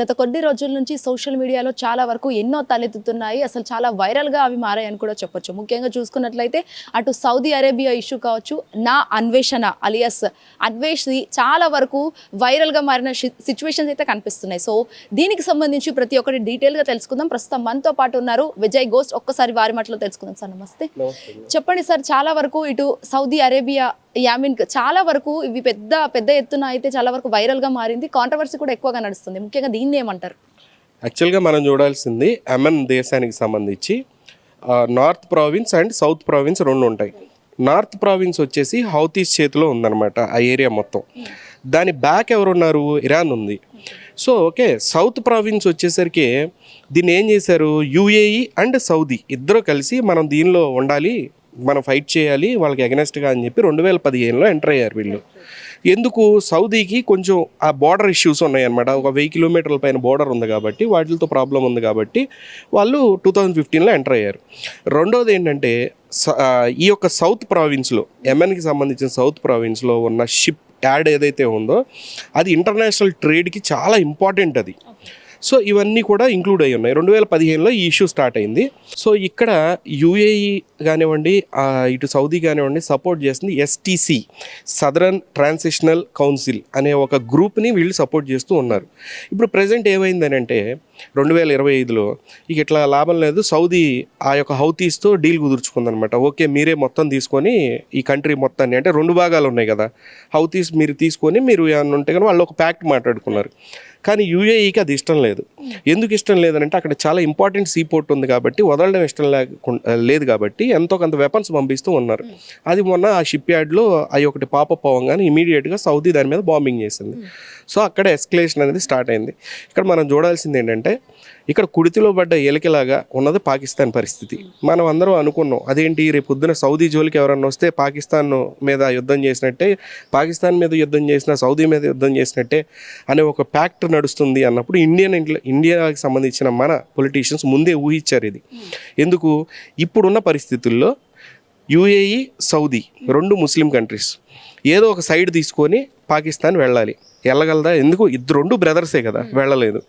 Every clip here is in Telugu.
గత కొద్ది రోజుల నుంచి సోషల్ మీడియాలో చాలా వరకు ఎన్నో తలెత్తుతున్నాయి. అసలు చాలా వైరల్‌గా అవి మారాయని కూడా చెప్పొచ్చు. ముఖ్యంగా చూసుకున్నట్లయితే అటు సౌదీ అరేబియా ఇష్యూ కావచ్చు, నా అన్వేషణ అలియాస్ అన్వేష్‌ది చాలా వరకు వైరల్‌గా మారిన సిట్యుయేషన్స్ అయితే కనిపిస్తున్నాయి. సో దీనికి సంబంధించి ప్రతి ఒక్కటి డీటెయిల్‌గా తెలుసుకుందాం. ప్రస్తుతం మనతో పాటు ఉన్నారు విజయ్ గోస్ట్. ఒక్కసారి వారి మాటలో తెలుసుకుందాం. సార్ నమస్తే. చెప్పండి సార్, చాలా వరకు ఇటు సౌదీ అరేబియా యామిన్ చాలా వరకు ఇవి పెద్ద ఎత్తున అయితే చాలా వరకు వైరల్‌గా మారింది. కాంట్రవర్సీ కూడా ఎక్కువగా నడుస్తుంది. ముఖ్యంగా దీన్ని ఏమంటారు? యాక్చువల్గా మనం చూడాల్సింది యెమెన్ దేశానికి సంబంధించి north province and south province రెండు ఉంటాయి. నార్త్ ప్రావిన్స్ వచ్చేసి హౌతీస్ చేతిలో ఉందన్నమాట ఆ ఏరియా మొత్తం. దాని బ్యాక్ ఎవరున్నారు? ఇరాన్ ఉంది. సో ఓకే, సౌత్ ప్రావిన్స్ వచ్చేసరికి దీన్ని ఏం చేశారు, యుఏఈ అండ్ సౌదీ ఇద్దరు కలిసి మనం దీనిలో ఉండాలి, మనం ఫైట్ చేయాలి వాళ్ళకి అగెనెస్ట్గా అని చెప్పి 2015లో ఎంటర్ అయ్యారు వీళ్ళు. ఎందుకు? సౌదీకి కొంచెం ఆ బార్డర్ ఇష్యూస్ ఉన్నాయన్నమాట. ఒక 1000 కిలోమీటర్ల పైన బార్డర్ ఉంది కాబట్టి వాటితో ప్రాబ్లం ఉంది కాబట్టి వాళ్ళు 2015లో ఎంటర్ అయ్యారు. రెండోది ఏంటంటే ఈ యొక్క సౌత్ ప్రావిన్స్లో యెమెన్కి సంబంధించిన సౌత్ ప్రావిన్స్లో ఉన్న షిప్ యార్డ్ ఏదైతే ఉందో అది ఇంటర్నేషనల్ ట్రేడ్కి చాలా ఇంపార్టెంట్ అది. సో ఇవన్నీ కూడా ఇంక్లూడ్ అయ్యి ఉన్నాయి. 2015లో ఈ ఇష్యూ స్టార్ట్ అయింది. సో ఇక్కడ యుఏఈ కానివ్వండి, ఇటు సౌదీ కానివ్వండి సపోర్ట్ చేస్తుంది ఎస్టీసీ, సదరన్ ట్రాన్సిషనల్ కౌన్సిల్ అనే ఒక గ్రూప్ని వీళ్ళు సపోర్ట్ చేస్తూ ఉన్నారు. ఇప్పుడు ప్రజెంట్ ఏమైందని అంటే 2025లో ఇక ఇట్లా లాభం లేదు, సౌదీ ఆ యొక్క హౌతీస్తో డీల్ కుదుర్చుకుందనమాట. ఓకే, మీరే మొత్తం తీసుకొని ఈ కంట్రీ మొత్తాన్ని, అంటే రెండు భాగాలు ఉన్నాయి కదా, హౌతీస్ మీరు తీసుకొని మీరు ఏమన్నా ఉంటే కానీ వాళ్ళు ఒక ప్యాక్ట్ మాట్లాడుకున్నారు. కానీ యూఏఈకి అది ఇష్టం లేదు. ఎందుకు ఇష్టం లేదంటే అక్కడ చాలా ఇంపార్టెంట్ సీ పోర్ట్ ఉంది కాబట్టి వదలడం ఇష్టం లేదు కాబట్టి ఎంతో కొంత వెపన్స్ పంపిస్తూ ఉన్నారు. అది మొన్న ఆ షిప్ యార్డ్లో అవి ఒకటి పాపప్ అవ్వగానే ఇమీడియట్గా సౌదీ దాని మీద బాంబింగ్ చేసింది. సో అక్కడ ఎస్కలేషన్ అనేది స్టార్ట్ అయింది. ఇక్కడ మనం చూడాల్సింది ఏంటంటే ఇక్కడ కుడితిలో పడ్డ ఎలికలాగా ఉన్నది పాకిస్తాన్ పరిస్థితి. మనం అందరం అనుకున్నాం అదేంటి రేపు పొద్దున సౌదీ జోలికి ఎవరన్నా వస్తే పాకిస్తాన్ మీద యుద్ధం చేసినట్టే, పాకిస్తాన్ మీద యుద్ధం చేసిన సౌదీ మీద యుద్ధం చేసినట్టే అనే ఒక ప్యాక్ట్ నడుస్తుంది అన్నప్పుడు ఇండియాకి సంబంధించిన మన పొలిటీషియన్స్ ముందే ఊహించారు ఇది. ఎందుకు? ఇప్పుడున్న పరిస్థితుల్లో యుఏఈ సౌదీ రెండు ముస్లిం కంట్రీస్ ఏదో ఒక సైడ్ తీసుకొని పాకిస్తాన్ వెళ్ళగలదా? ఎందుకు? రెండు బ్రదర్సే కదా, వెళ్ళలేదు.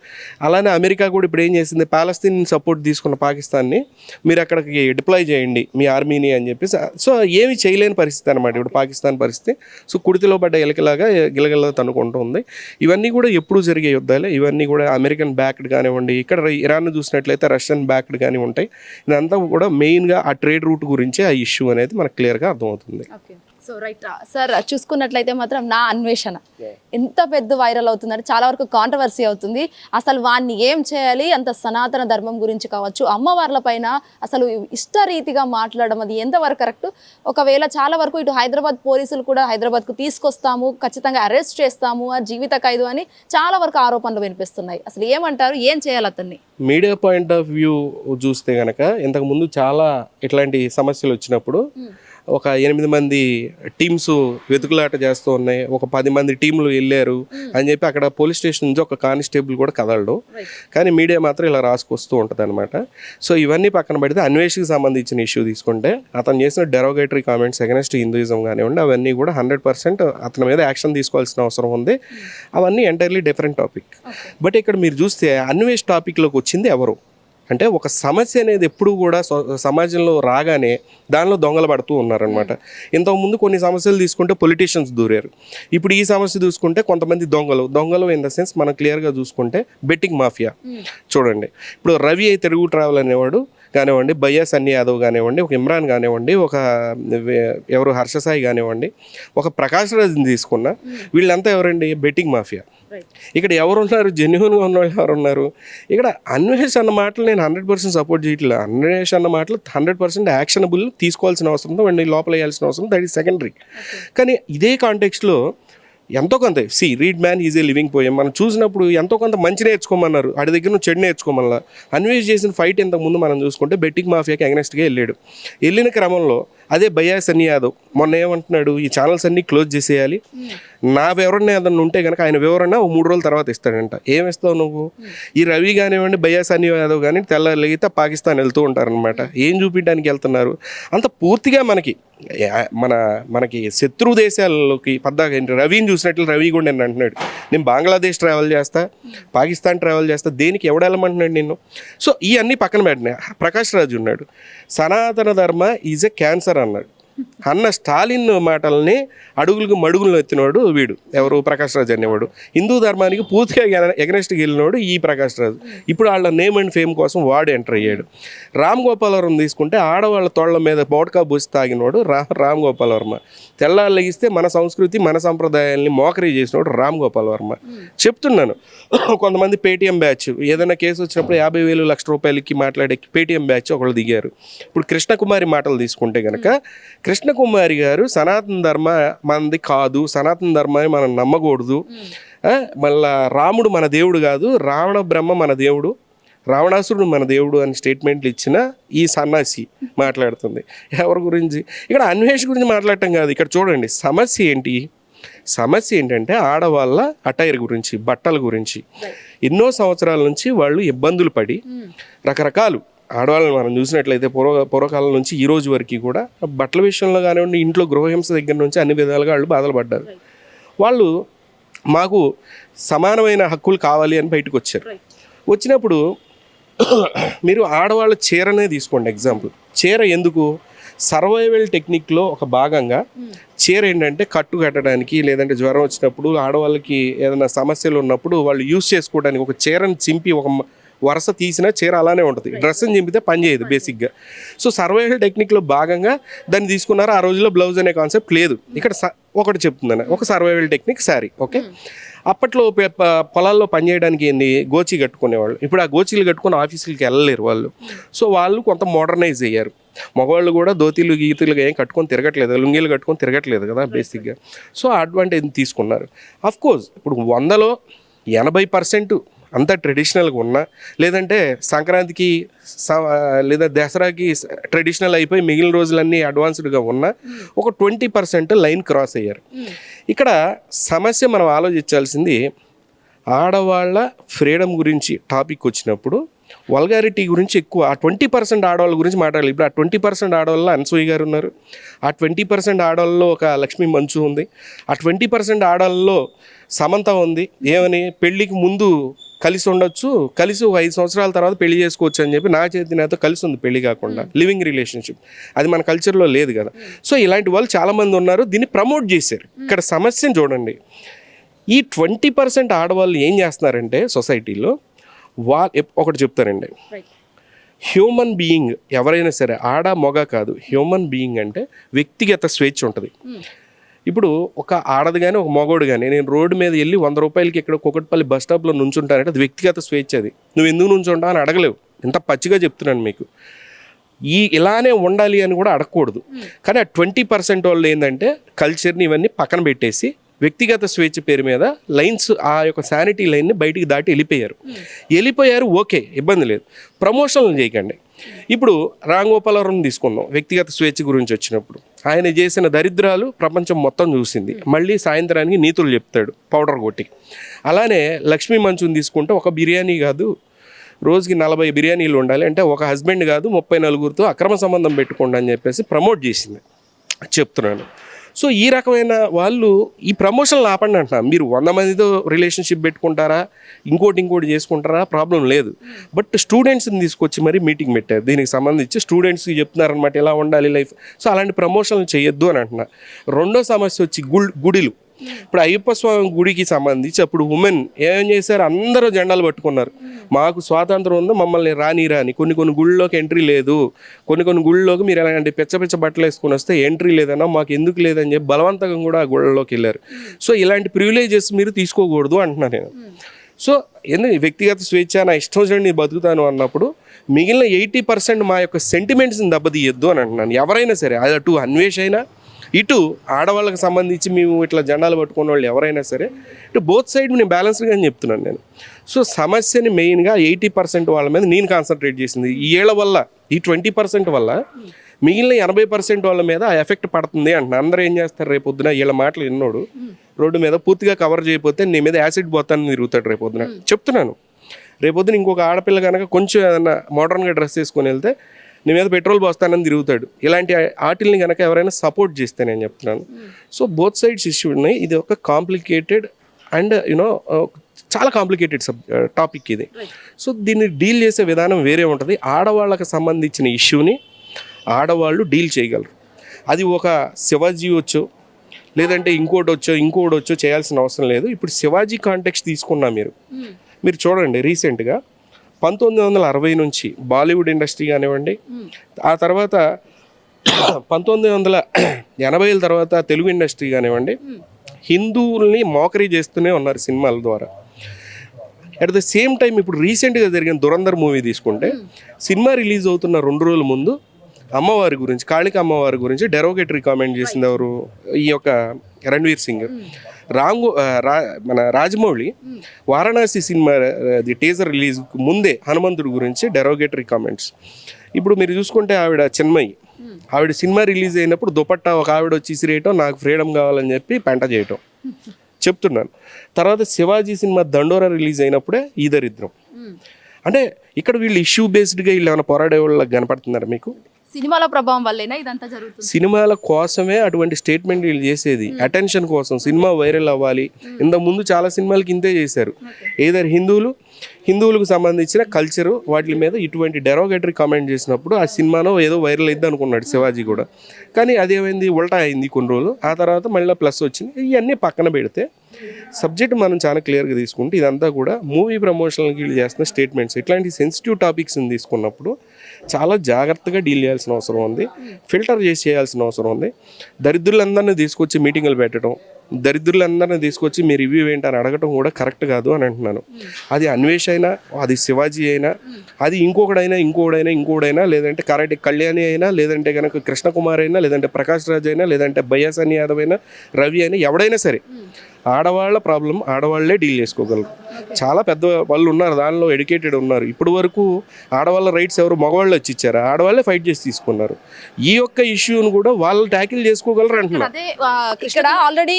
అలానే అమెరికా కూడా ఇప్పుడు ఏం చేసింది, పాలస్తీన్ సపోర్ట్ తీసుకున్న పాకిస్తాన్ని మీరు అక్కడికి డిప్లాయ్ చేయండి మీ ఆర్మీని అని చెప్పేసి. సో ఏమి చేయలేని పరిస్థితి అనమాట ఇప్పుడు పాకిస్తాన్ పరిస్థితి. సో కుడితిలో పడ్డ ఎలకలాగా గిలగిల తనుకుంటూ ఉంది. ఇవన్నీ కూడా ఎప్పుడు జరిగే యుద్ధాలే. ఇవన్నీ కూడా అమెరికన్ బ్యాక్డ్ కానివ్వండి, ఇక్కడ ఇరాన్ చూసినట్లయితే రష్యన్ బ్యాక్డ్ కానీ ఉంటాయి. ఇదంతా కూడా మెయిన్గా ఆ ట్రేడ్ రూట్ గురించి ఆ ఇష్యూ అనేది మనకు క్లియర్గా అర్థమవుతుంది. సో రైట్ సార్, చూసుకున్నట్లయితే మాత్రం నా అన్వేషణ ఎంత పెద్ద వైరల్ అవుతుందంటే చాలా వరకు కాంట్రవర్సీ అవుతుంది. అసలు వాడిని ఏం చేయాలి, అంత సనాతన ధర్మం గురించి కావచ్చు, అమ్మవార్ల పైన అసలు ఇష్టరీతిగా మాట్లాడడం అది ఎంతవరకు కరెక్ట్? ఒకవేళ చాలా వరకు ఇటు హైదరాబాద్ పోలీసులు కూడా హైదరాబాద్కు తీసుకొస్తాము, ఖచ్చితంగా అరెస్ట్ చేస్తాము, జీవిత ఖైదు అని చాలా వరకు ఆరోపణలు వినిపిస్తున్నాయి. అసలు ఏమంటారు, ఏం చేయాలి అతన్ని? మీడియా పాయింట్ ఆఫ్ వ్యూ చూస్తే కనుక ఇంతకుముందు చాలా ఇట్లాంటి సమస్యలు వచ్చినప్పుడు ఒక 8 మంది టీమ్స్ వెతుకులాట చేస్తూ ఉన్నాయి, ఒక 10 మంది టీంలు వెళ్ళారు అని చెప్పి అక్కడ పోలీస్ స్టేషన్ నుంచి ఒక కానిస్టేబుల్ కూడా కదలడు. కానీ మీడియా మాత్రం ఇలా రాసుకొస్తూ ఉంటుంది అనమాట. సో ఇవన్నీ పక్కన పెడితే అన్వేషణకి సంబంధించిన ఇష్యూ తీసుకుంటే అతను చేసిన డెరోగేటరీ కామెంట్స్ అగెనెస్ట్ హిందూయిజం కానివ్వండి, అవన్నీ కూడా 100% అతని మీద యాక్షన్ తీసుకోవాల్సిన అవసరం ఉంది. అవన్నీ ఎంటైర్లీ డిఫరెంట్ టాపిక్. బట్ ఇక్కడ మీరు చూస్తే అన్వేష్ టాపిక్లోకి వచ్చింది ఎవరు అంటే, ఒక సమస్య అనేది ఎప్పుడు కూడా సమాజంలో రాగానే దానిలో దొంగలు పడుతూ ఉన్నారనమాట. ఇంతకుముందు కొన్ని సమస్యలు తీసుకుంటే పొలిటీషియన్స్ దూరారు. ఇప్పుడు ఈ సమస్య చూసుకుంటే కొంతమంది దొంగలు ఇన్ ద సెన్స్ మనం క్లియర్గా చూసుకుంటే బెట్టింగ్ మాఫియా చూడండి. ఇప్పుడు రవి తెలుగు ట్రావెల్ అనేవాడు కానివ్వండి, బయ్యా సన్నీ యాదవ్ కానివ్వండి, ఒక ఇమ్రాన్ కానివ్వండి, ఒక ఎవరు హర్షసాయి కానివ్వండి, ఒక ప్రకాష్ రాజ్ని తీసుకున్న వీళ్ళంతా ఎవరండి? Betting mafia. ఇక్కడ ఎవరున్నారు? జెన్యున్గా ఉన్న వాళ్ళు ఎవరున్నారు? ఇక్కడ అన్వేష్ అన్న మాటలు నేను 100% సపోర్ట్ చేయట్లేదు. అన్వేష్ అన్న మాటలు 100% యాక్షనబుల్ తీసుకోవాల్సిన అవసరం, వాడిని లోపల వేయాల్సిన అవసరం, దట్ ఈస్ సెకండరీ. కానీ ఇదే కాంటెక్స్ట్లో ఎంతో కొంత read man is a living poem మనం చూసినప్పుడు ఎంతో కొంత మంచి నేర్చుకోమన్నారు, వాడి దగ్గర నుంచి చెడు నేర్చుకోమల్లా. అన్వేష్ చేసిన ఫైట్ ఇంతకుముందు మనం చూసుకుంటే బెట్టింగ్ మాఫియాకి అగెనెస్ట్గా వెళ్ళిన క్రమంలో అదే బయాస్ అని యాదవ్ మొన్న ఏమంటున్నాడు, ఈ ఛానల్స్ అన్నీ క్లోజ్ చేసేయాలి, నా వివరణ ఏదన్నా ఉంటే కనుక ఆయన వివరణ 3 రోజుల తర్వాత ఇస్తాడంట. ఏమిస్తావు నువ్వు? ఈ రవి కానివ్వండి, బయాస్ అని యాదవ్ కానీ తెల్లగితే పాకిస్తాన్ వెళ్తూ ఉంటారనమాట. ఏం చూపించడానికి వెళ్తున్నారు? అంత పూర్తిగా మనకి శత్రు దేశాలలోకి పద్దాక రవిని చూసినట్లు రవి కూడా నేను అంటున్నాడు, నేను బంగ్లాదేశ్ ట్రావెల్ చేస్తా, పాకిస్తాన్ ట్రావెల్ చేస్తా, దేనికి ఎవడెళ్ళమంటున్నాడు నిన్ను? సో ఇవన్నీ పక్కన పెట్టినా. ప్రకాష్ రాజు ఉన్నాడు, సనాతన ధర్మ ఈజ్ ఎ క్యాన్సర్ అన్నాడు. అన్న స్టాలిన్ మాటల్ని అడుగులకు మడుగులు ఎత్తినోడు వీడు, ఎవరు? ప్రకాష్ రాజు అనేవాడు. హిందూ ధర్మానికి పూర్తిగా ఎగనెస్ట్కి వెళ్ళినోడు ఈ ప్రకాష్ రాజు. ఇప్పుడు వాళ్ళ నేమ్ అండ్ ఫేమ్ కోసం వాడు ఎంటర్ అయ్యాడు. రామ్ గోపాల్ వర్మ తీసుకుంటే ఆడవాళ్ళ తోళ్ల మీద బోట్కా బూసి తాగినోడు రామ్ గోపాల్ వర్మ. తెల్లాళ్ళు లెగిస్తే మన సంస్కృతి మన సంప్రదాయాల్ని మోకరీ చేసినోడు రామ్ గోపాల్ వర్మ. చెప్తున్నాను, కొంతమంది పేటీఎం బ్యాచ్ ఏదైనా కేసు వచ్చినప్పుడు 50,000 లక్ష రూపాయలకి మాట్లాడే పేటీఎం బ్యాచ్ ఒకళ్ళు దిగారు. ఇప్పుడు కృష్ణకుమారి మాటలు తీసుకుంటే కనుక కృష్ణకుమారి గారు సనాతన ధర్మ మనది కాదు, సనాతన ధర్మాన్ని మనం నమ్మకూడదు, మళ్ళా రాముడు మన దేవుడు కాదు, రావణ బ్రహ్మ మన దేవుడు, రావణాసురుడు మన దేవుడు అని స్టేట్మెంట్లు ఇచ్చిన ఈ సన్నాసి మాట్లాడుతుంది. ఎవరి గురించి? ఇక్కడ అన్వేష్ గురించి మాట్లాడటం కాదు. ఇక్కడ చూడండి, సమస్య ఏంటి? సమస్య ఏంటంటే ఆడవాళ్ళ అటైర్ గురించి, బట్టల గురించి. ఎన్నో సంవత్సరాల నుంచి వాళ్ళు ఇబ్బందులు పడి రకరకాలు ఆడవాళ్ళని మనం చూసినట్లయితే పూర్వకాలం నుంచి ఈ రోజు వరకు కూడా బట్టల విషయంలో కానివ్వండి, ఇంట్లో గృహహింస దగ్గర నుంచి అన్ని విధాలుగా వాళ్ళు బాధలు పడ్డారు. వాళ్ళు మాకు సమానమైన హక్కులు కావాలి అని బయటకు వచ్చారు. వచ్చినప్పుడు మీరు ఆడవాళ్ళ చీరనే తీసుకోండి ఎగ్జాంపుల్. చీర ఎందుకు? సర్వైవల్ టెక్నిక్లో ఒక భాగంగా చీర ఏంటంటే కట్టు కట్టడానికి, లేదంటే జ్వరం వచ్చినప్పుడు, ఆడవాళ్ళకి ఏదైనా సమస్యలు ఉన్నప్పుడు వాళ్ళు యూజ్ చేసుకోవడానికి ఒక చీరని చింపి ఒక వరుస తీసిన చీర అలానే ఉంటుంది. డ్రెస్ని చింపితే పని చేయదు బేసిక్గా. సో సర్వైవల్ టెక్నిక్లో భాగంగా దాన్ని తీసుకున్నారు. ఆ రోజుల్లో బ్లౌజ్ అనే కాన్సెప్ట్ లేదు. ఇక్కడ ఒకటి చెప్తున్నాను, ఒక సర్వైవల్ టెక్నిక్ శారీ. ఓకే, అప్పట్లో పొలాల్లో పనిచేయడానికి ఏంది, గోచి కట్టుకునేవాళ్ళు. ఇప్పుడు ఆ గోచీలు కట్టుకుని ఆఫీసులకి వెళ్ళలేరు వాళ్ళు. సో వాళ్ళు కొంత మోడర్నైజ్ అయ్యారు. మగవాళ్ళు కూడా ధోతీలు గీతులు ఏం కట్టుకొని తిరగట్లేదు, లుంగీలు కట్టుకొని తిరగట్లేదు కదా బేసిక్గా. సో అడ్వాంటేజ్ తీసుకున్నారు. అఫ్కోర్స్ ఇప్పుడు 100లో 80% అంతా ట్రెడిషనల్గా ఉన్నా, లేదంటే సంక్రాంతికి లేదా దసరాకి ట్రెడిషనల్ అయిపోయి మిగిలిన రోజులన్నీ అడ్వాన్స్డ్గా ఉన్నా, ఒక 20% లైన్ క్రాస్ అయ్యారు. ఇక్కడ సమస్య మనం ఆలోచించాల్సింది, ఆడవాళ్ళ ఫ్రీడమ్ గురించి టాపిక్ వచ్చినప్పుడు వల్గారిటీ గురించి ఎక్కువ. ఆ 20% ఆడవాళ్ళ గురించి మాట్లాడాలి. ఇప్పుడు ఆ 20% ఆడవాళ్ళలో అనసూయ గారు ఉన్నారు, ఆ 20% ఆడవాళ్ళలో ఒక లక్ష్మీ మంచు ఉంది, ఆ 20% ఆడవాళ్ళలో సమంత ఉంది. ఏమని? పెళ్ళికి ముందు కలిసి ఉండొచ్చు, కలిసి 5 సంవత్సరాల తర్వాత పెళ్లి చేసుకోవచ్చు అని చెప్పి నా చేతి నాతో కలిసి ఉంది, పెళ్లి కాకుండా లివింగ్ రిలేషన్షిప్. అది మన కల్చర్లో లేదు కదా. సో ఇలాంటి వాళ్ళు చాలామంది ఉన్నారు, దీన్ని ప్రమోట్ చేశారు. ఇక్కడ సమస్యను చూడండి, ఈ 20% ఆడవాళ్ళు ఏం చేస్తున్నారంటే సొసైటీలో ఒకటి చెప్తారండి, హ్యూమన్ బీయింగ్ ఎవరైనా సరే, ఆడ మొగ కాదు, హ్యూమన్ బీయింగ్ అంటే వ్యక్తిగత స్వేచ్ఛ ఉంటుంది. ఇప్పుడు ఒక ఆడది కానీ ఒక మగోడు కానీ నేను రోడ్డు మీద వెళ్ళి 100 రూపాయలకి ఇక్కడ కుకట్పల్లి బస్ స్టాప్లో నుంచుంటానంటే అది వ్యక్తిగత స్వేచ్ఛ. అది నువ్వు ఎందుకు నుంచుంటావు అని అడగలేవు. ఎంత పచ్చిగా చెప్తున్నాను మీకు. ఇలానే ఉండాలి అని కూడా అడగకూడదు. కానీ ఆ 20% వాళ్ళు ఏంటంటే కల్చర్ని ఇవన్నీ పక్కన పెట్టేసి వ్యక్తిగత స్వేచ్ఛ పేరు మీద లైన్స్, ఆ యొక్క శానిటీ లైన్ని బయటికి దాటి వెళ్ళిపోయారు. ఓకే, ఇబ్బంది లేదు, ప్రమోషన్లు చేయకండి. ఇప్పుడు రామ్ గోపాల్ వర్మ తీసుకుందాం. వ్యక్తిగత స్వేచ్ఛ గురించి వచ్చినప్పుడు ఆయన చేసిన దరిద్రాలు ప్రపంచం మొత్తం చూసింది. మళ్ళీ సాయంత్రానికి నీతులు చెప్తాడు పౌడర్ కొట్టి. అలానే లక్ష్మీ మంచుని తీసుకుంటే ఒక బిర్యానీ కాదు, రోజుకి 40 బిర్యానీలు ఉండాలి అంటే ఒక హస్బెండ్ కాదు 30 నలుగురితో అక్రమ సంబంధం పెట్టుకోండి అని చెప్పేసి ప్రమోట్ చేసింది చెప్తున్నాను. సో ఈ రకమైన వాళ్ళు ఈ ప్రమోషన్లు ఆపండి అంటున్నా. మీరు 100 మందితో రిలేషన్షిప్ పెట్టుకుంటారా, ఇంకోటి చేసుకుంటారా, ప్రాబ్లం లేదు. బట్ స్టూడెంట్స్ని తీసుకొచ్చి మరి మీటింగ్ పెట్టారు, దీనికి సంబంధించి స్టూడెంట్స్కి చెప్తున్నారనమాట ఎలా ఉండాలి లైఫ్. సో అలాంటి ప్రమోషన్లు చేయొద్దు అని అంటున్నా. రెండో సమస్య వచ్చి గుడిలు. ఇప్పుడు అయ్యప్ప స్వామి గుడికి సంబంధించి అప్పుడు ఉమెన్ ఏం చేశారు, అందరూ జెండాలు పట్టుకున్నారు, మాకు స్వాతంత్రం ఉందో మమ్మల్ని రాని. కొన్ని గుళ్ళలోకి ఎంట్రీ లేదు, కొన్ని గుళ్ళలోకి మీరు ఎలాగంటే పిచ్చ బట్టలు వేసుకొని వస్తే ఎంట్రీ లేదన్నా, మాకు ఎందుకు లేదని చెప్పి బలవంతంగా కూడా ఆ గుళ్ళలోకి వెళ్ళారు. సో ఇలాంటి ప్రివిలేజెస్ మీరు తీసుకోకూడదు అంటున్నా నేను. సో ఎందుకు వ్యక్తిగత స్వేచ్ఛ, నా ఇష్టం వచ్చినట్టు నేను బతుకుతాను అన్నప్పుడు మిగిలిన 80% మా యొక్క సెంటిమెంట్స్ని దెబ్బతీయద్దు అని అంటున్నాను. ఎవరైనా సరే, అది అటు అన్వేష్ అయినా ఇటు ఆడవాళ్ళకి సంబంధించి మేము ఇట్లా జెండాలు పట్టుకున్న వాళ్ళు ఎవరైనా సరే, ఇటు బోత్ సైడ్ నేను బ్యాలెన్స్గా చెప్తున్నాను నేను. సో సమస్యని మెయిన్గా 80% వాళ్ళ మీద నేను కాన్సన్ట్రేట్ చేసింది. ఈ ఏళ్ళ వల్ల, ఈ 20% వల్ల మిగిలిన 80% వాళ్ళ మీద ఆ ఎఫెక్ట్ పడుతుంది అంటున్నా. అందరూ ఏం చేస్తారు రేపొద్దున వీళ్ళ మాటలు విన్నోడు రోడ్డు మీద పూర్తిగా కవర్ చేయకపోతే నీ మీద యాసిడ్ పోతాను తిరుగుతాడు రేపొద్దున. చెప్తున్నాను, రేపొద్దున ఇంకొక ఆడపిల్ల కనుక కొంచెం ఏదన్నా మోడర్న్గా డ్రెస్ వేసుకొని వెళ్తే నీ మీద పెట్రోల్ పోస్తానని తిరుగుతాడు. ఇలాంటి ఆటిల్ని కనుక ఎవరైనా సపోర్ట్ చేస్తే నేను చెప్తున్నాను. సో బోత్ సైడ్స్ ఇష్యూ ఉన్నాయి. ఇది ఒక కాంప్లికేటెడ్ అండ్ యూనో చాలా కాంప్లికేటెడ్ టాపిక్ ఇది. సో దీన్ని డీల్ చేసే విధానం వేరే ఉంటుంది. ఆడవాళ్ళకి సంబంధించిన ఇష్యూని ఆడవాళ్ళు డీల్ చేయగలరు. అది ఒక శివాజీ వచ్చో లేదంటే ఇంకోటి వచ్చో చేయాల్సిన అవసరం లేదు. ఇప్పుడు శివాజీ కాంటెక్స్ట్ తీసుకున్నా మీరు చూడండి, రీసెంట్గా 1960 నుంచి బాలీవుడ్ ఇండస్ట్రీ కానివ్వండి, ఆ తర్వాత 1980ల తర్వాత తెలుగు ఇండస్ట్రీ కానివ్వండి, హిందువుల్ని మోకరీ చేస్తూనే ఉన్నారు సినిమాల ద్వారా. అట్ ద సేమ్ టైం ఇప్పుడు రీసెంట్గా జరిగిన దురంధర్ మూవీ తీసుకుంటే సినిమా రిలీజ్ అవుతున్న 2 రోజుల ముందు అమ్మవారి గురించి, కాళిక అమ్మవారి గురించి డెరోగేటరీ కామెంట్ చేసింది ఎవరు? ఈ యొక్క రణ్వీర్ సింగ్. మన Rajamouli Varanasi cinema teaser release ముందే హనుమంతుడి గురించి డెరోగేటరీ కామెంట్స్. ఇప్పుడు మీరు చూసుకుంటే ఆవిడ చిన్మయి, ఆవిడ సినిమా రిలీజ్ అయినప్పుడు దుపట్టా ఒక ఆవిడ వచ్చి ఇసిరేయటం, నాకు ఫ్రీడమ్ కావాలని చెప్పి పెంట చేయటం చెప్తున్నాను. తర్వాత శివాజీ సినిమా దండోరా రిలీజ్ అయినప్పుడే ఈ దరిద్రం. అంటే ఇక్కడ వీళ్ళు ఇష్యూ బేస్డ్గా వీళ్ళు ఏమైనా పోరాడే వాళ్ళకి కనపడుతున్నారు మీకు? సినిమాల ప్రభావం వల్లేనా ఇదంతా జరుగుతుంది? సినిమాల కోసమే అటువంటి స్టేట్మెంట్ వీళ్ళు చేసేది, అటెన్షన్ కోసం, సినిమా వైరల్ అవ్వాలి. ఇంతకు ముందు చాలా సినిమాలకి ఇంతే చేశారు. ఏదర్ హిందువులకు సంబంధించిన కల్చరు వాటి మీద ఇటువంటి డెరోగేటరీ కామెంట్ చేసినప్పుడు ఆ సినిమాలో ఏదో వైరల్ అయింది అనుకున్నాడు శివాజీ కూడా. కానీ అదేమైంది, ఉల్టా అయింది కొన్ని రోజులు. ఆ తర్వాత మళ్ళీ ప్లస్ వచ్చింది. ఇవన్నీ పక్కన పెడితే సబ్జెక్ట్ మనం చాలా క్లియర్గా తీసుకుంటే ఇదంతా కూడా మూవీ ప్రమోషన్కి వీళ్ళు చేస్తున్న స్టేట్మెంట్స్. ఇట్లాంటి సెన్సిటివ్ టాపిక్స్ని తీసుకున్నప్పుడు చాలా జాగ్రత్తగా డీల్ చేయాల్సిన అవసరం ఉంది, ఫిల్టర్ చేసి చేయాల్సిన అవసరం ఉంది. దరిద్రులందరినీ తీసుకొచ్చి మీటింగులు పెట్టడం, దరిద్రులందరినీ తీసుకొచ్చి మీ రివ్యూ ఏంటని అడగటం కూడా కరెక్ట్ కాదు అని అంటున్నాను. అది అన్వేష్ అయినా, అది శివాజీ అయినా, అది ఇంకోడైనా, లేదంటే కరాటే కళ్యాణి అయినా, లేదంటే కనుక కృష్ణకుమార్ అయినా, లేదంటే ప్రకాష్ రాజ్ అయినా, లేదంటే బయ్యాసని యాదవ్ అయినా, రవి అయినా, ఎవడైనా సరే ఆడవాళ్ళ ప్రాబ్లం ఆడవాళ్లే డీల్ చేసుకోగలరు. చాలా పెద్ద వాళ్ళు ఉన్నారు, దానిలో ఎడ్యుకేటెడ్ ఉన్నారు. ఇప్పటి వరకు ఆడవాళ్ళ రైట్స్ ఎవరు మగవాళ్ళు వచ్చి ఇచ్చారు, ఆడవాళ్ళే ఫైట్ చేసి తీసుకున్నారు. ఈ యొక్క ఇష్యూను కూడా వాళ్ళు ట్యాకిల్ చేసుకోగలరు అంటున్నారు. అదే ఇక్కడ ఆల్రెడీ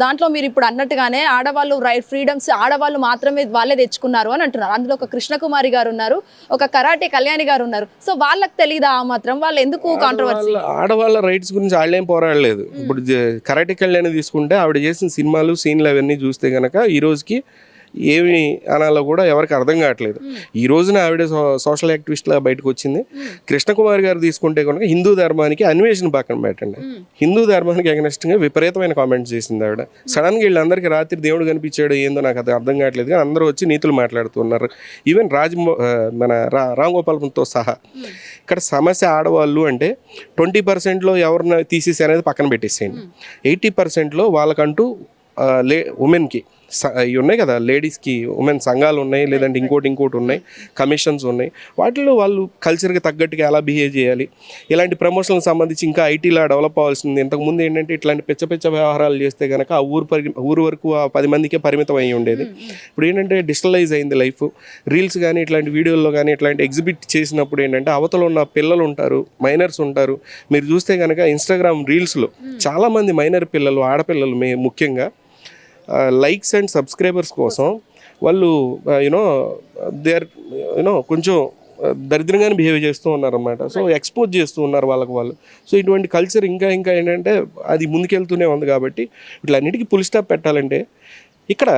దాంట్లో మీరు ఇప్పుడు అన్నట్టుగానే ఆడవాళ్ళు ఫ్రీడమ్స్ ఆడవాళ్ళు మాత్రమే వాళ్ళే తెచ్చుకున్నారు అని అంటున్నారు. అందులో ఒక కృష్ణకుమారి గారు ఉన్నారు, ఒక కరాటే కళ్యాణి గారు ఉన్నారు. సో వాళ్ళకి తెలియదా ఆ మాత్రం? వాళ్ళు ఎందుకు కాంట్రవర్సీ? ఆడవాళ్ళ రైట్స్ గురించి వాళ్ళేం పోరాడలేదు. ఇప్పుడు కరాటే కళ్యాణి తీసుకుంటే ఆవిడ చేసిన సినిమాలు, సీన్లు అవన్నీ చూస్తే కనుక ఈ రోజుకి ఏమి అనాలో కూడా ఎవరికి అర్థం కావట్లేదు. ఈ రోజున ఆవిడ సోషల్ యాక్టివిస్ట్లా బయటకు వచ్చింది. కృష్ణకుమార్ గారు తీసుకుంటే కనుక హిందూ ధర్మానికి అన్వేషణ పక్కన పెట్టండి, హిందూ ధర్మానికి అగనెస్ట్గా విపరీతమైన కామెంట్స్ చేసింది ఆవిడ. సడన్గా వీళ్ళందరికీ రాత్రి దేవుడు కనిపించాడు ఏందో నాకు అది అర్థం కావట్లేదు, కానీ అందరూ వచ్చి నీతులు మాట్లాడుతున్నారు. ఈవెన్ మన రామ్ గోపాల్తో సహా. ఇక్కడ సమస్య ఆడవాళ్ళు అంటే 20%లో ఎవరిని తీసేసి అనేది పక్కన పెట్టేసేయండి, 80%లో వాళ్ళకంటూ ఉమెన్కి ఇవి ఉన్నాయి కదా, లేడీస్కి ఉమెన్ సంఘాలు ఉన్నాయి, లేదంటే ఇంకోటి ఉన్నాయి, కమిషన్స్ ఉన్నాయి. వాటిలో వాళ్ళు కల్చర్కి తగ్గట్టుగా ఎలా బిహేవ్ చేయాలి, ఇలాంటి ప్రమోషన్లకు సంబంధించి ఇంకా ఐటీలా డెవలప్ అవ్వాల్సింది. ఇంతకుముందు ఏంటంటే ఇట్లాంటి పిచ్చ వ్యవహారాలు చేస్తే కనుక ఆ ఊరు వరకు ఆ 10 మందికే పరిమితం అయ్యి ఉండేది. ఇప్పుడు ఏంటంటే డిజిటలైజ్ అయింది లైఫ్. రీల్స్ కానీ ఇట్లాంటి వీడియోల్లో కానీ ఇట్లాంటి ఎగ్జిబిట్ చేసినప్పుడు ఏంటంటే అవతల ఉన్న పిల్లలు ఉంటారు, మైనర్స్ ఉంటారు. మీరు చూస్తే కనుక ఇన్స్టాగ్రామ్ రీల్స్లో చాలామంది మైనర్ పిల్లలు, ఆడపిల్లలు ముఖ్యంగా లైక్స్ అండ్ సబ్స్క్రైబర్స్ కోసం వాళ్ళు దే ఆర్ కొంచెం దరిద్రంగానే బిహేవ్ చేస్తూ ఉన్నారన్నమాట. సో ఎక్స్పోజ్ చేస్తూ ఉన్నారు వాళ్ళకు వాళ్ళు. సో ఇటువంటి కల్చర్ ఇంకా ఏంటంటే అది ముందుకెళ్తూనే ఉంది. కాబట్టి వీటిలన్నిటికీ ఫుల్ స్టాప్ పెట్టాలంటే ఇక్కడ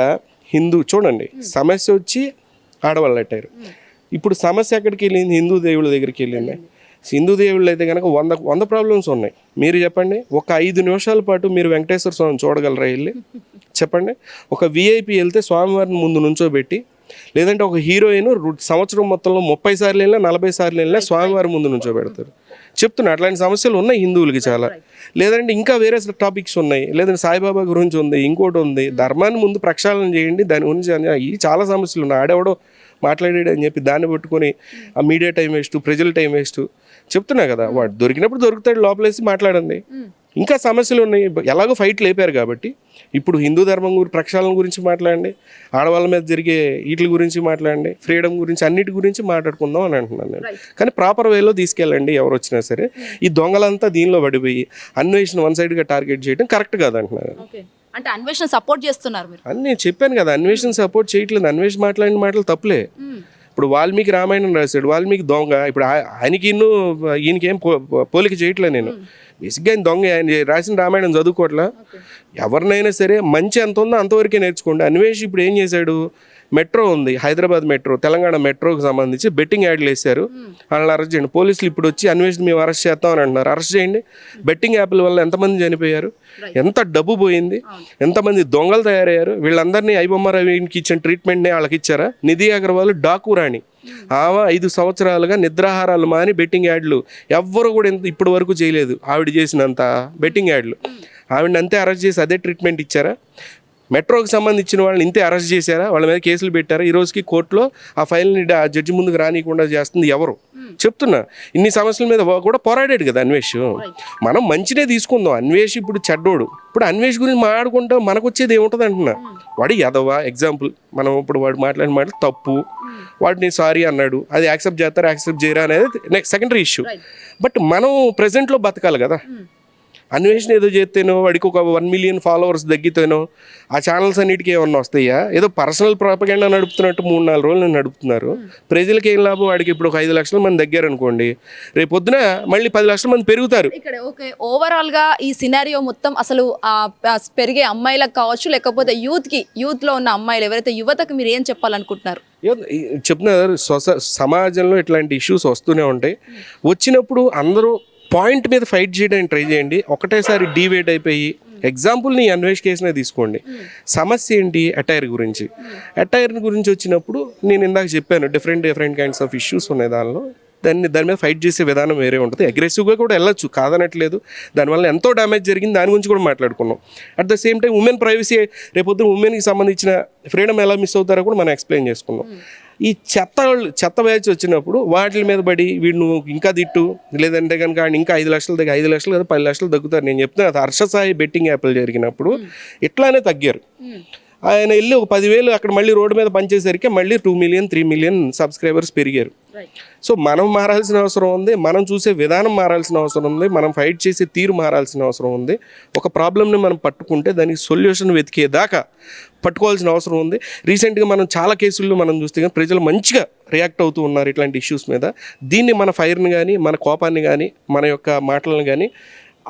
చూడండి, సమస్య వచ్చి ఆడవాళ్ళు అట్టారు. ఇప్పుడు సమస్య ఎక్కడికి వెళ్ళింది? హిందూ దేవుళ్ళ దగ్గరికి వెళ్ళింది. హిందూ దేవుళ్ళు అయితే కనుక 100 ప్రాబ్లమ్స్ ఉన్నాయి. మీరు చెప్పండి, ఒక 5 నిమిషాల పాటు మీరు వెంకటేశ్వర స్వామిని చూడగలరా వెళ్ళి? చెప్పండి. ఒక విఐపి వెళ్తే స్వామివారిని ముందు నుంచోబెట్టి, లేదంటే ఒక హీరోయిన్ సంవత్సరం మొత్తంలో 30 సార్లు వెళ్ళినా 40 సార్లు వెళ్ళినా స్వామివారి ముందు నుంచోబెడతారు. చెప్తున్నా, అట్లాంటి సమస్యలు ఉన్నాయి హిందువులకి చాలా. లేదంటే ఇంకా వేరే టాపిక్స్ ఉన్నాయి, లేదంటే సాయిబాబా గురించి ఉంది, ఇంకోటి ఉంది. ధర్మాన్ని ముందు ప్రక్షాళన చేయండి, దాని గురించి ఈ చాలా సమస్యలు ఉన్నాయి. ఆడెవడో మాట్లాడాడు అని చెప్పి దాన్ని పట్టుకొని ఆ మీడియా టైం వేస్ట్, ప్రజల టైం వేస్ట్. చెప్తున్నా కదా, వాడు దొరికినప్పుడు దొరుకుతాడు, లోపలేసి మాట్లాడండి. ఇంకా సమస్యలు ఉన్నాయి. ఎలాగో ఫైట్ లేపారు కాబట్టి ఇప్పుడు హిందూ ధర్మం ప్రక్షాళన గురించి మాట్లాడండి, ఆడవాళ్ళ మీద జరిగే వీటి గురించి మాట్లాడండి, ఫ్రీడమ్ గురించి, అన్నిటి గురించి మాట్లాడుకుందాం అని అంటున్నాను నేను. కానీ ప్రాపర్ వేలో తీసుకెళ్ళండి ఎవరు వచ్చినా సరే. ఈ దొంగలంతా దీనిలో పడిపోయి అన్వేషణ వన్ సైడ్గా టార్గెట్ చేయడం కరెక్ట్ కాదంటున్నారు. అంటే అన్వేషణ సపోర్ట్ చేస్తున్నారు మీరు అని నేను చెప్పాను కదా, అన్వేషణ సపోర్ట్ చేయట్లేదు. అన్వేషణ మాట్లాడిన మాటలు తప్పులే. ఇప్పుడు వాల్మీకి రామాయణం రాశాడు, వాల్మీకి దొంగ. ఇప్పుడు ఆయనకి ఈయనకేం పోలిక చేయట్లేదు నేను. బేసిక్గా ఆయన దొంగ. ఆయన రాసిన రామాయణం చదువుకోవట్లా. ఎవరినైనా సరే మంచి ఎంత ఉందో అంతవరకే నేర్చుకోండి. అన్వేష్ ఇప్పుడు ఏం చేశాడు, మెట్రో ఉంది, హైదరాబాద్ మెట్రో, తెలంగాణ మెట్రోకి సంబంధించి బెట్టింగ్ యాడ్లు వేశారు. వాళ్ళని అరెస్ట్ చేయండి. పోలీసులు ఇప్పుడు వచ్చి అన్వేషణ మేము అరెస్ట్ చేస్తామని అంటున్నారు. అరెస్ట్ చేయండి. బెట్టింగ్ యాప్ల వల్ల ఎంతమంది చనిపోయారు, ఎంత డబ్బు పోయింది, ఎంతమంది దొంగలు తయారయ్యారు. వీళ్ళందరినీ ఐబొమ్మ రవికి ఇచ్చిన ట్రీట్మెంట్ని వాళ్ళకి ఇచ్చారా? నిధి అగర్వాల్ డాకు రాణి, ఆమె 5 సంవత్సరాలుగా నిద్రాహారాలు మాని బెట్టింగ్ యాడ్లు ఎవ్వరు కూడా ఇప్పటి వరకు చేయలేదు. ఆవిడ చేసినంత బెట్టింగ్ యాడ్లు. ఆవిడని అంతే అరెస్ట్ చేసి అదే ట్రీట్మెంట్ ఇచ్చారా? మెట్రోకి సంబంధించిన వాళ్ళని ఇంతే అరెస్ట్ చేశారా? వాళ్ళ మీద కేసులు పెట్టారా? ఈ రోజుకి కోర్టులో ఆ ఫైల్ని జడ్జి ముందుకు రానియకుండా చేస్తుంది ఎవరు? చెప్తున్నా. ఇన్ని సమస్యల మీద కూడా పోరాడాడు కదా అన్వేష్. మనం మంచినే తీసుకుందాం. అన్వేష్ ఇప్పుడు చెడ్డోడు. ఇప్పుడు అన్వేష్ గురించి మాట్లాడుకుంటే మనకు వచ్చేది ఏముంటుంది అంటున్నా. వాడు ఎదవా ఎగ్జాంపుల్. మనం ఇప్పుడు వాడు మాట్లాడిన మాటలు తప్పు, వాడిని సారీ అన్నాడు, అది యాక్సెప్ట్ చేస్తారా యాక్సెప్ట్ చేయరా అనేది నెక్స్ట్ సెకండరీ ఇష్యూ. బట్ మనం ప్రెజెంట్లో బతకాలి కదా. అన్వేషణ ఏదో చేస్తేనో, వాడికి ఒక 1 మిలియన్ ఫాలోవర్స్ తగ్గితేనో ఆ ఛానల్స్ అన్నిటికీ ఏమన్నా వస్తాయా? ఏదో పర్సనల్ ప్రాపగెండా నడుపుతున్నట్టు 3-4 రోజులు నడుపుతున్నారు. ప్రజలకి ఏం లాభం? వాడికి ఇప్పుడు ఒక 5 లక్షల మంది దగ్గరనుకోండి, రేపు పొద్దున మళ్ళీ 10 లక్షల మంది పెరుగుతారు. ఇక్కడ ఓకే, ఓవరాల్ గా ఈ సినారియో మొత్తం అసలు పెరిగే అమ్మాయిలకు కావచ్చు, లేకపోతే యూత్ లో ఉన్న అమ్మాయిలు ఎవరైతే యువతకు మీరు ఏం చెప్పాలనుకుంటున్నారు? చెప్తున్నారు, సమాజంలో ఇట్లాంటి ఇష్యూస్ వస్తూనే ఉంటాయి. వచ్చినప్పుడు అందరూ పాయింట్ మీద ఫైట్ చేయడానికి ట్రై చేయండి. ఒకటేసారి డివేట్ అయిపోయి, ఎగ్జాంపుల్ నీ అన్వేష్ కేసునే తీసుకోండి. సమస్య ఏంటి? అటైర్ గురించి. అటైర్ గురించి వచ్చినప్పుడు నేను ఇందాక చెప్పాను, డిఫరెంట్ కైండ్స్ ఆఫ్ ఇష్యూస్ ఉన్నాయి. దాని మీద ఫైట్ చేసే విధానం వేరే ఉంటుంది. అగ్రెసివ్గా కూడా వెళ్ళొచ్చు, కాదనట్లేదు. దానివల్ల ఎంతో డ్యామేజ్ జరిగింది, దాని గురించి కూడా మాట్లాడుకున్నాం. At the same time women privacy, రేపొద్దున ఉమెన్కి సంబంధించిన ఫ్రీడమ్ ఎలా మిస్ అవుతారో కూడా మనం ఎక్స్ప్లెయిన్ చేసుకున్నాం. ఈ చెత్త బ్యాచ్ వచ్చినప్పుడు వాటి మీద పడి వీడు నువ్వు ఇంకా తిట్టు, లేదంటే కనుక ఇంకా 5 లక్షలు తగ్గి 5 లక్షలు కదా 10 లక్షలు తగ్గుతారు. నేను చెప్తున్నా, హర్షసాయి బెట్టింగ్ యాప్లు జరిగినప్పుడు ఇట్లానే తగ్గారు. ఆయన వెళ్ళి ఒక 10,000 అక్కడ మళ్ళీ రోడ్డు మీద పనిచేసరికి మళ్ళీ 2 మిలియన్ 3 మిలియన్ సబ్స్క్రైబర్స్ పెరిగారు. సో మనం మారాల్సిన అవసరం ఉంది, మనం చూసే విధానం మారాల్సిన అవసరం ఉంది, మనం ఫైట్ చేసే తీరు మారాల్సిన అవసరం ఉంది. ఒక ప్రాబ్లమ్ని మనం పట్టుకుంటే దానికి సొల్యూషన్ వెతికేదాకా పట్టుకోవాల్సిన అవసరం ఉంది. రీసెంట్గా మనం చాలా కేసుల్లో మనం చూస్తే కానీ ప్రజలు మంచిగా రియాక్ట్ అవుతూ ఉన్నారు ఇట్లాంటి ఇష్యూస్ మీద. దీన్ని మన ఫైర్ని కానీ, మన కోపాన్ని కానీ, మన యొక్క మాటలను కానీ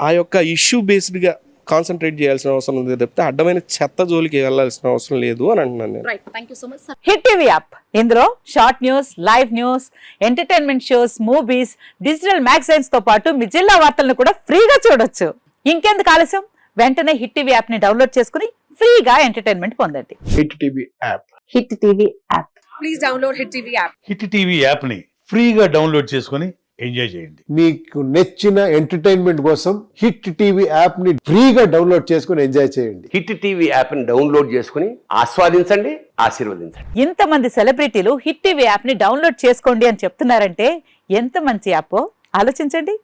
ఆ యొక్క ఇష్యూ బేస్డ్గా కాన్సన్ట్రేట్ చేయాల్సిన అవసరం ఉంది తప్పితే అడ్డమైన చెత్త జోలికి వెళ్ళాల్సిన అవసరం లేదు అని అంటున్నాను నేను. హిట్ టీవీ యాప్, ఇందులో short news, live news, entertainment shows, movies, digital magazines తో పాటు మీ జిల్లా వార్తలను కూడా ఫ్రీగా చూడొచ్చు. ఇంకెందుకు ఆలస్యం? వెంటనే హిట్ టీవీ యాప్ ని డౌన్లోడ్ చేసుకుని ఫ్రీగా ఎంటర్టైన్మెంట్ పొందండి. Hit TV app. Hit TV app. Please download hit TV app. Hit TV app ని ఫ్రీగా డౌన్లోడ్ చేసుకుని ఎంజాయ్ చేయండి. మీకు నచ్చిన ఎంటర్టైన్మెంట్ కోసం హిట్ టీవీ యాప్ ని ఫ్రీగా డౌన్లోడ్ చేసుకుని ఎంజాయ్ చేయండి. హిట్ టీవీ యాప్ ని డౌన్లోడ్ చేసుకుని ఆస్వాదించండి, ఆశీర్వదించండి. ఇంతమంది సెలబ్రిటీలు హిట్ టీవీ యాప్ ని డౌన్లోడ్ చేసుకోండి అని చెప్తున్నారంటే ఎంత మంచి యాప్ ఆలోచించండి.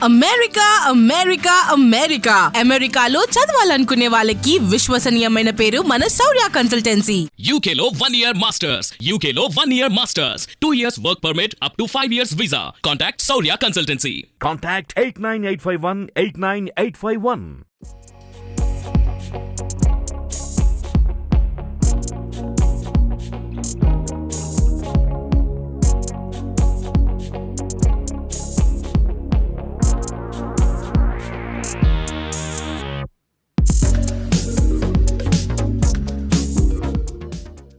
అమెరికా అమెరికా అమెరికా అమెరికాలో చదవాలనుకునే వాళ్ళకి విశ్వసనీయమైన పేరు మన శౌర్య కన్సల్టెన్సీ. UK లో 1 year masters. UK లో 1 year masters. 2 years work permit up to 5 years visa. Contact Saurya Consultancy. Contact 89851 89851.